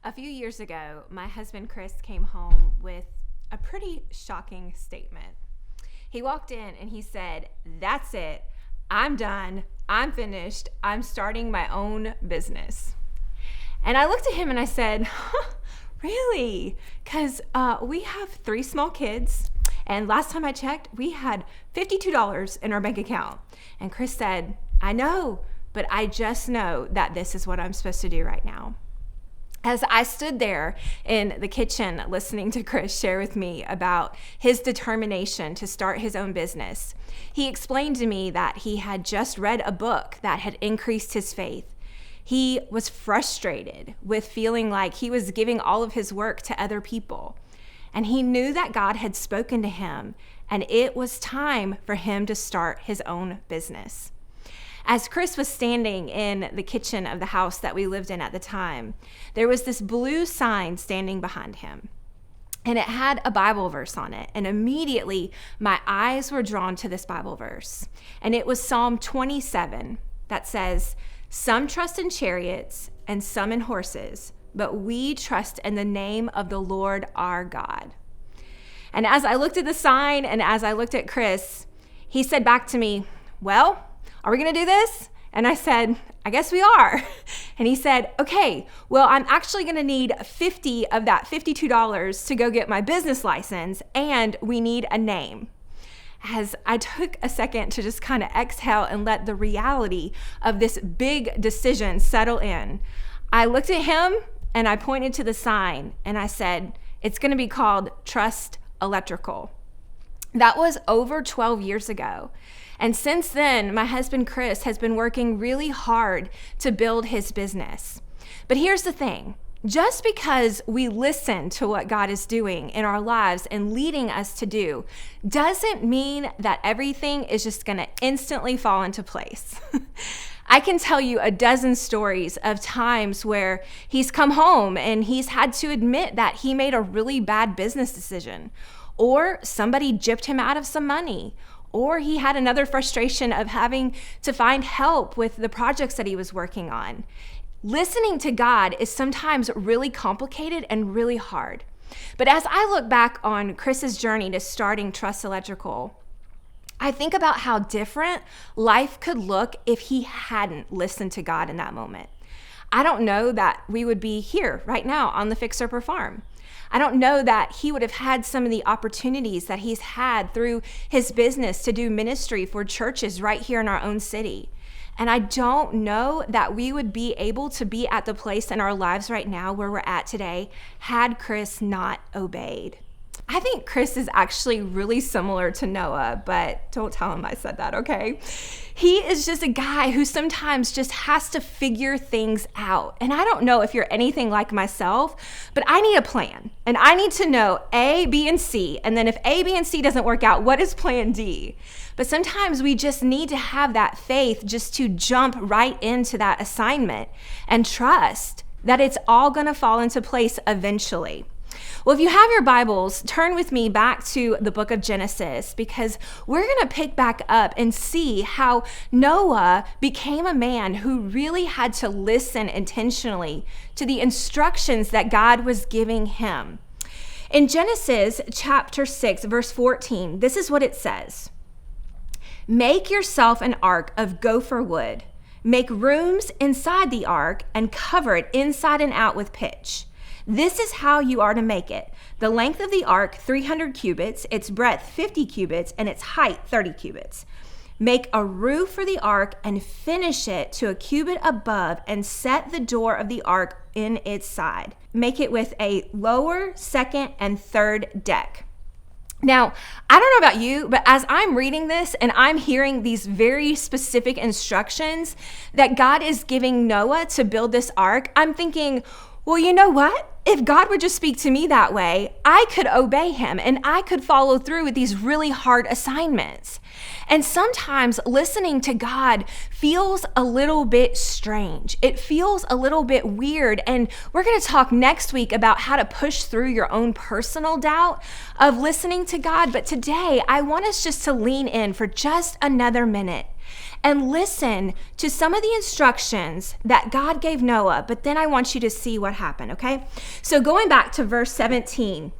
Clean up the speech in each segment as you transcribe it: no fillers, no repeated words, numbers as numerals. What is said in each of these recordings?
A few years ago, my husband Chris came home with a pretty shocking statement. He walked in and he said, "That's it. I'm done. I'm finished. I'm starting my own business." And I looked at him and I said, really? Because we have 3 small kids. And last time I checked, we had $52 in our bank account. And Chris said, "I know, but I just know that this is what I'm supposed to do right now." As I stood there in the kitchen listening to Chris share with me about his determination to start his own business, he explained to me that he had just read a book that had increased his faith. He was frustrated with feeling like he was giving all of his work to other people. And he knew that God had spoken to him, and it was time for him to start his own business. As Chris was standing in the kitchen of the house that we lived in at the time, there was this blue sign standing behind him, and it had a Bible verse on it. And immediately my eyes were drawn to this Bible verse. And it was Psalm 27 that says, "Some trust in chariots and some in horses, but we trust in the name of the Lord our God." And as I looked at the sign and as I looked at Chris, he said back to me, "Well, are we going to do this?" And I said, "I guess we are." And he said, "Okay, well, I'm actually going to need 50 of that $52 to go get my business license, and we need a name." As I took a second to just kind of exhale and let the reality of this big decision settle in, I looked at him and I pointed to the sign and I said, "It's going to be called Trust Electrical." That was over 12 years ago. And since then, my husband Chris has been working really hard to build his business. But here's the thing. Just because we listen to what God is doing in our lives and leading us to do doesn't mean that everything is just going to instantly fall into place. I can tell you a dozen stories of times where he's come home and he's had to admit that he made a really bad business decision, or somebody gypped him out of some money, or he had another frustration of having to find help with the projects that he was working on. Listening to God is sometimes really complicated and really hard. But as I look back on Chris's journey to starting Trust Electrical, I think about how different life could look if he hadn't listened to God in that moment. I don't know that we would be here right now on the Fixer Per Farm. I don't know that he would have had some of the opportunities that he's had through his business to do ministry for churches right here in our own city. And I don't know that we would be able to be at the place in our lives right now where we're at today had Chris not obeyed. I think Chris is actually really similar to Noah, but don't tell him I said that, okay? He is just a guy who sometimes just has to figure things out. And I don't know if you're anything like myself, but I need a plan. And I need to know A, B, and C. And then if A, B, and C doesn't work out, what is plan D? But sometimes we just need to have that faith just to jump right into that assignment and trust that it's all going to fall into place eventually. Well, if you have your Bibles, turn with me back to the book of Genesis, because we're going to pick back up and see how Noah became a man who really had to listen intentionally to the instructions that God was giving him. In Genesis chapter 6, verse 14, this is what it says. "Make yourself an ark of gopher wood. Make rooms inside the ark and cover it inside and out with pitch. This is how you are to make it. The length of the ark, 300 cubits, its breadth, 50 cubits, and its height, 30 cubits. Make a roof for the ark and finish it to a cubit above and set the door of the ark in its side. Make it with a lower, second, and third deck." Now, I don't know about you, but as I'm reading this and I'm hearing these very specific instructions that God is giving Noah to build this ark, I'm thinking, well, you know what? If God would just speak to me that way, I could obey him and I could follow through with these really hard assignments. And sometimes listening to God feels a little bit strange. It feels a little bit weird. And we're going to talk next week about how to push through your own personal doubt of listening to God. But today, I want us just to lean in for just another minute and listen to some of the instructions that God gave Noah, but then I want you to see what happened, okay? So going back to verse 17,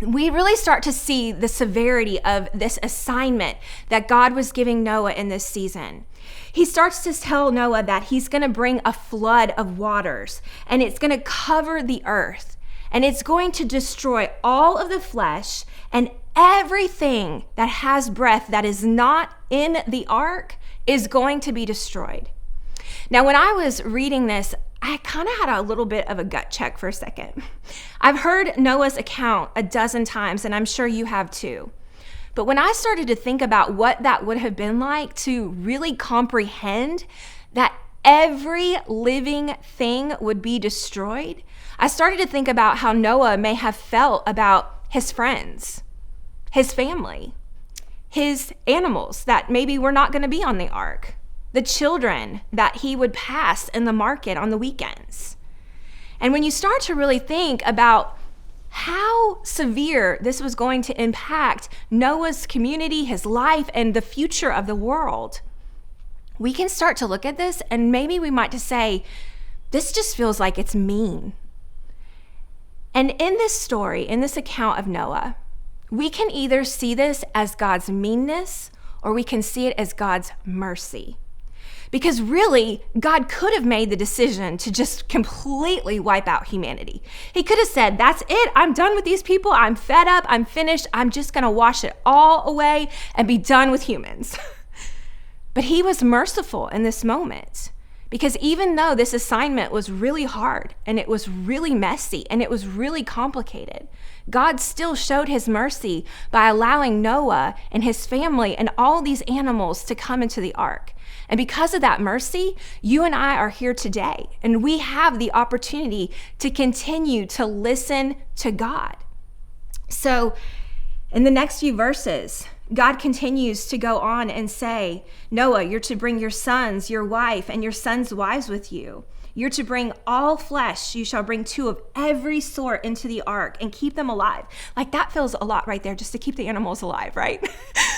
we really start to see the severity of this assignment that God was giving Noah in this season. He starts to tell Noah that he's going to bring a flood of waters, and it's going to cover the earth, and it's going to destroy all of the flesh, and everything that has breath that is not in the ark is going to be destroyed. Now, when I was reading this, I kind of had a little bit of a gut check for a second. I've heard Noah's account a dozen times, and I'm sure you have too. But when I started to think about what that would have been like to really comprehend that every living thing would be destroyed, I started to think about how Noah may have felt about his friends, his family, his animals that maybe were not going to be on the ark, the children that he would pass in the market on the weekends. And when you start to really think about how severe this was going to impact Noah's community, his life, and the future of the world, we can start to look at this and maybe we might just say, this just feels like it's mean. And in this story, in this account of Noah, we can either see this as God's meanness or we can see it as God's mercy. Because really, God could have made the decision to just completely wipe out humanity. He could have said, that's it, I'm done with these people, I'm fed up, I'm finished, I'm just gonna wash it all away and be done with humans. But he was merciful in this moment. Because even though this assignment was really hard and it was really messy and it was really complicated, God still showed his mercy by allowing Noah and his family and all these animals to come into the ark. And because of that mercy, you and I are here today, and we have the opportunity to continue to listen to God. So in the next few verses, God continues to go on and say, Noah, you're to bring your sons, your wife, and your sons' wives with you. You're to bring all flesh. You shall bring 2 of every sort into the ark and keep them alive. Like that feels a lot right there, just to keep the animals alive, right?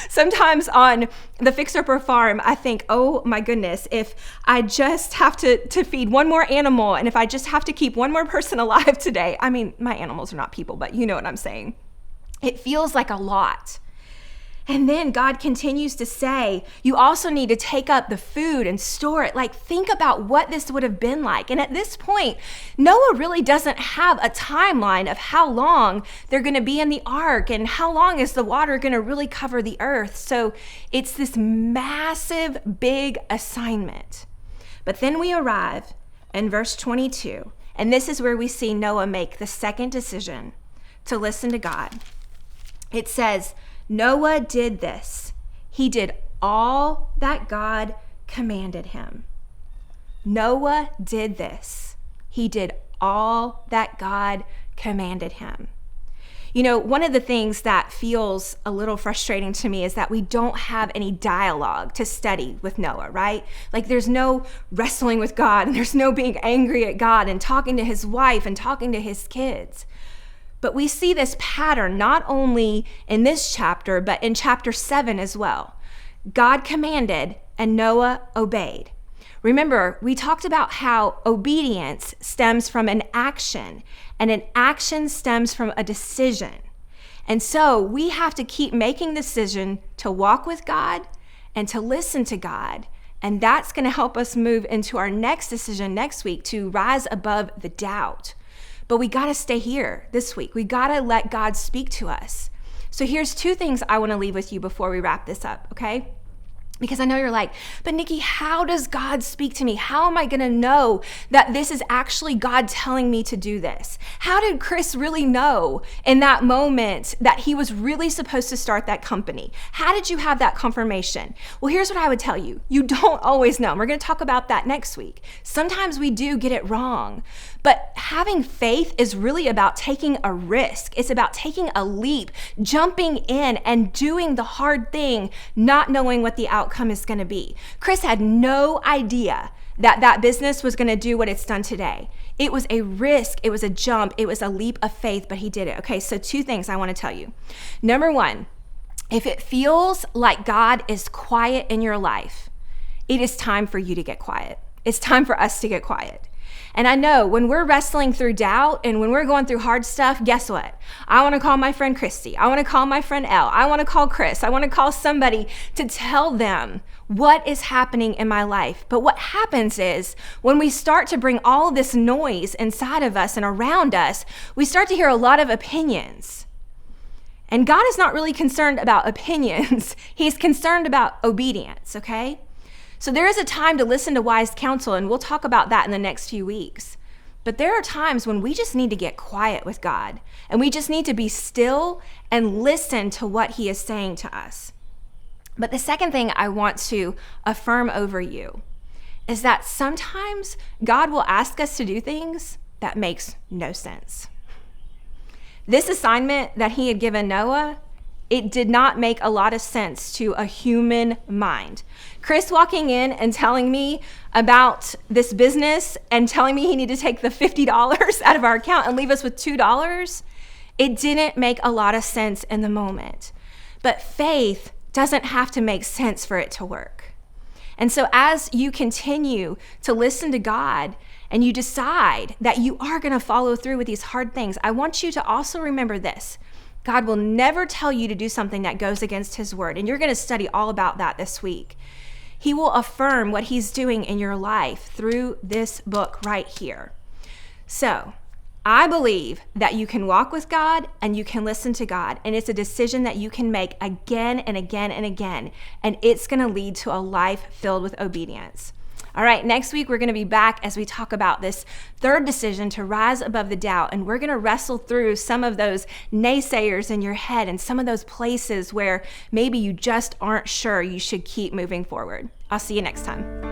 Sometimes on the Fixer Per farm, I think, oh my goodness, if I just have to feed one more animal and if I just have to keep one more person alive today, I mean, my animals are not people, but you know what I'm saying. It feels like a lot. And then God continues to say, you also need to take up the food and store it. Like, think about what this would have been like. And at this point, Noah really doesn't have a timeline of how long they're going to be in the ark and how long is the water going to really cover the earth. So it's this massive, big assignment. But then we arrive in verse 22, and this is where we see Noah make the second decision to listen to God. It says, Noah did this. He did all that God commanded him. Noah did this. He did all that God commanded him. You know, one of the things that feels a little frustrating to me is that we don't have any dialogue to study with Noah, right? Like there's no wrestling with God and there's no being angry at God and talking to his wife and talking to his kids. But we see this pattern not only in this chapter, but in chapter 7 as well. God commanded and Noah obeyed. Remember, we talked about how obedience stems from an action and an action stems from a decision. And so we have to keep making the decision to walk with God and to listen to God. And that's going to help us move into our next decision next week to rise above the doubt. But we got to stay here this week. We got to let God speak to us. So here's 2 things I want to leave with you before we wrap this up, okay? Because I know you're like, but Nicki, how does God speak to me? How am I going to know that this is actually God telling me to do this? How did Chris really know in that moment that he was really supposed to start that company? How did you have that confirmation? Well, here's what I would tell you. You don't always know. We're going to talk about that next week. Sometimes we do get it wrong. But having faith is really about taking a risk. It's about taking a leap, jumping in and doing the hard thing, not knowing what the outcome is going to be. Chris had no idea that that business was going to do what it's done today. It was a risk. It was a jump. It was a leap of faith, but he did it. Okay, so 2 things I want to tell you. Number 1, if it feels like God is quiet in your life, it is time for you to get quiet. It's time for us to get quiet. And I know when we're wrestling through doubt and when we're going through hard stuff, guess what? I want to call my friend Christy. I want to call my friend Elle. I want to call Chris. I want to call somebody to tell them what is happening in my life. But what happens is when we start to bring all this noise inside of us and around us, we start to hear a lot of opinions. And God is not really concerned about opinions. He's concerned about obedience, okay? So there is a time to listen to wise counsel, and we'll talk about that in the next few weeks. But there are times when we just need to get quiet with God, and we just need to be still and listen to what he is saying to us. But the second thing I want to affirm over you is that sometimes God will ask us to do things that makes no sense. This assignment that he had given Noah, it did not make a lot of sense to a human mind. Chris walking in and telling me about this business and telling me he needed to take the $50 out of our account and leave us with $2, it didn't make a lot of sense in the moment. But faith doesn't have to make sense for it to work. And so as you continue to listen to God and you decide that you are going to follow through with these hard things, I want you to also remember this. God will never tell you to do something that goes against his word. And you're going to study all about that this week. He will affirm what he's doing in your life through this book right here. So I believe that you can walk with God and you can listen to God. And it's a decision that you can make again and again and again. And it's going to lead to a life filled with obedience. All right, next week we're going to be back as we talk about this third decision to rise above the doubt. And we're going to wrestle through some of those naysayers in your head and some of those places where maybe you just aren't sure you should keep moving forward. I'll see you next time.